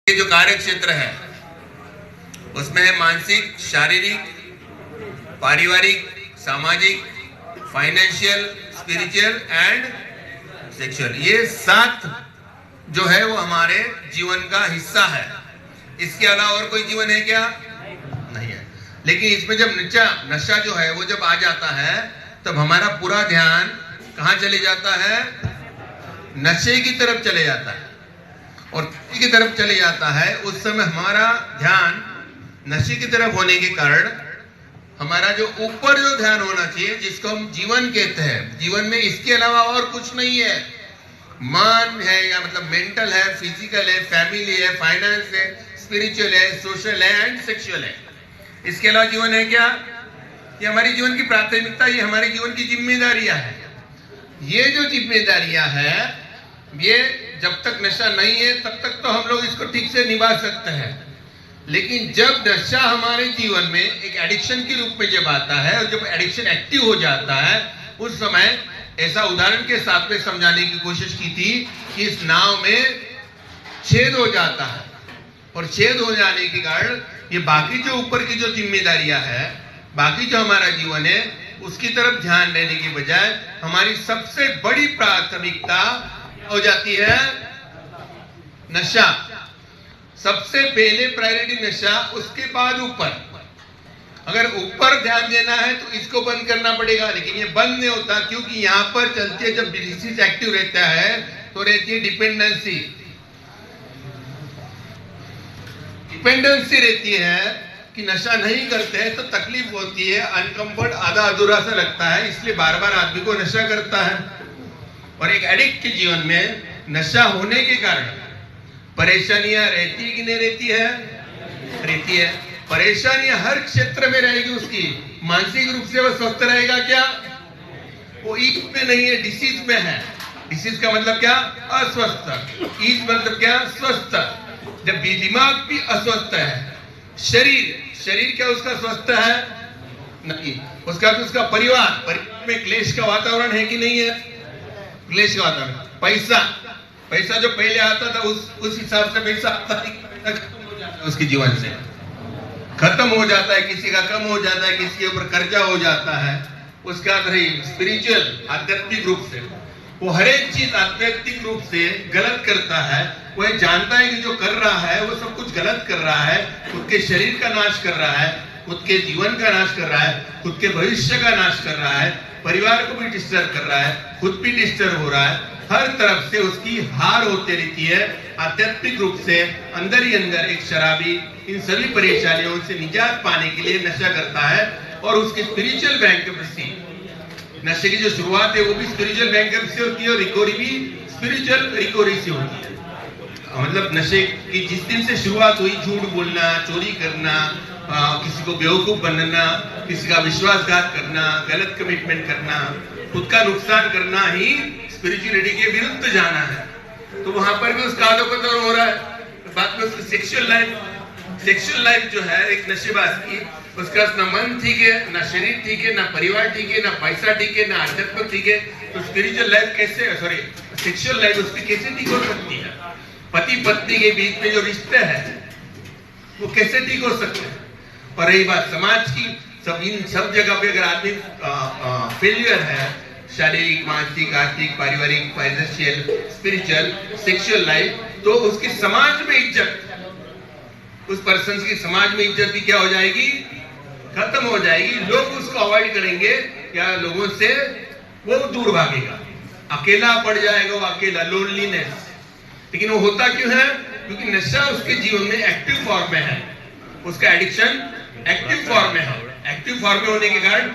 ये जो कार्य क्षेत्र है उसमें है मानसिक, शारीरिक, पारिवारिक, सामाजिक, फाइनेंशियल, स्पिरिचुअल एंड सेक्सुअल। ये 7 जो है वो हमारे जीवन का हिस्सा है। इसके अलावा और कोई जीवन है क्या? नहीं है। लेकिन इसमें जब नशा जो है वो जब आ जाता है तब हमारा पूरा ध्यान कहां चले जाता है? नशे की तरफ चले जाता है। और नशे की तरफ चले जाता है उस समय हमारा ध्यान नशे की तरफ होने के कारण हमारा जो ऊपर जो ध्यान होना चाहिए, जिसको हम जीवन कहते हैं, जीवन में इसके अलावा और कुछ नहीं है। मन है या मतलब मेंटल है, फिजिकल है, फैमिली है, फाइनेंस है, स्पिरिचुअल है, सोशल है एंड सेक्सुअल है। इसके अलावा जीवन है क्या? ये हमारी जीवन की प्राथमिकता, ये हमारे जीवन की जिम्मेदारियां है। ये जो जिम्मेदारियां है ये जब तक नशा नहीं है तब तक तो हम लोग इसको ठीक से निभा सकते हैं। लेकिन जब नशा हमारे जीवन में एक एडिक्शन के रूप में जब आता है और जब एडिक्शन एक्टिव हो जाता है उस समय ऐसा उदाहरण के साथ में समझाने की कोशिश की थी कि इस नाव में छेद हो जाता है और छेद हो जाने के कारण ये बाकी जो ऊपर की जो जिम्मेदारियां है, बाकी जो हमारा जीवन है उसकी तरफ ध्यान देने की बजाय हमारी सबसे बड़ी प्राथमिकता हो जाती है नशा। सबसे पहले प्रायोरिटी नशा, उसके बाद ऊपर। अगर ऊपर ध्यान देना है तो इसको बंद करना पड़ेगा, लेकिन ये बंद नहीं होता क्योंकि यहां पर चलती है, जब डिसीज एक्टिव रहता है तो रहती है डिपेंडेंसी। डिपेंडेंसी रहती है कि नशा नहीं करते हैं तो तकलीफ होती है, अनकंफर्ट, आधा अधूरा सा लगता है, इसलिए बार बार आदमी को नशा करता है। और एक एडिक्ट के जीवन में नशा होने के कारण परेशानियां रहती है कि नहीं रहती है? रहती है। परेशानियां हर क्षेत्र में रहेगी उसकी। मानसिक रूप से वह स्वस्थ रहेगा क्या? वो ईज में नहीं है, डिसीज में है। डिसीज का मतलब क्या? अस्वस्थ। ईज मतलब क्या? स्वस्थ। जब दिमाग भी अस्वस्थ है, शरीर क्या उसका स्वस्थ है? नहीं। उसका परिवार में क्लेश का वातावरण है कि नहीं है? क्लेश का वातावरण। पैसा जो पहले आता था उस हिसाब से पैसा उसके जीवन से खत्म हो जाता है, किसी का कम हो जाता है, किसी के ऊपर कर्जा हो जाता है। उसका स्पिरिचुअल, आध्यात्मिक रूप से वो हर एक चीज आध्यात्मिक रूप से गलत करता है। वो जानता है कि जो कर रहा है वो सब कुछ गलत कर रहा है, खुद के शरीर का नाश कर रहा है, खुद के जीवन का नाश कर रहा है, खुद के भविष्य का नाश कर रहा है, परिवार को भी डिस्टर्ब कर रहा है, खुद भी डिस्टर्ब हो रहा है। हर तरफ से उसकी हार होती रहती है। आध्यात्मिक रूप से अंदर ही अंदर एक शराबी इन सभी परेशानियों से निजात पाने के लिए नशा करता है। और उसकी स्पिरिचुअल बैंक्रप्सी, नशे की जो शुरुआत है वो भी स्पिरिचुअल बैंक्रप्सी होती है और रिकवरी भी स्पिरिचुअल रिकवरी से होती है। मतलब नशे की जिस दिन से शुरुआत हुई, झूठ बोलना, चोरी करना, किसी को बेवकूफ बनना, किसी का विश्वासघात करना, गलत कमिटमेंट करना, खुद का नुकसान करना ही स्पिरिचुअलिटी के विरुद्ध जाना है। तो वहां पर भी उसका अधोपतन हो रहा है। बाद में उसकी सेक्सुअल लाइफ जो है एक नशेबाज की, उसका ना मन ठीक है, ना शरीर ठीक है, ना परिवार ठीक है, ना पैसा ठीक है, ना आध्यात्म ठीक है। तो स्पिरिचुअल लाइफ कैसे, सेक्सुअल लाइफ उसकी कैसे ठीक हो सकती है? पति पत्नी के बीच में जो रिश्ते हैं वो कैसे ठीक हो सकते हैं? और रही बात समाज की, इन सब जगह पे अगर आदमी फेलियर है, शारीरिक, मानसिक, आर्थिक, पारिवारिक, फाइनेंशियल, स्पिरिचुअल, सेक्सुअल लाइफ, तो उसकी समाज में इज्जत, उस पर्सन की समाज में इज्जत भी क्या हो जाएगी? खत्म हो जाएगी। लोग उसको अवॉइड करेंगे या लोगों से वो दूर भागेगा, अकेला पड़ जाएगा, वो अकेला, लोनलीनेस। लेकिन वो होता क्यों है? क्योंकि नशा उसके जीवन में एक्टिव फॉर्म में है, उसका एडिक्शन एक्टिव फॉर्म में है। एक्टिव फॉर्म में होने के कारण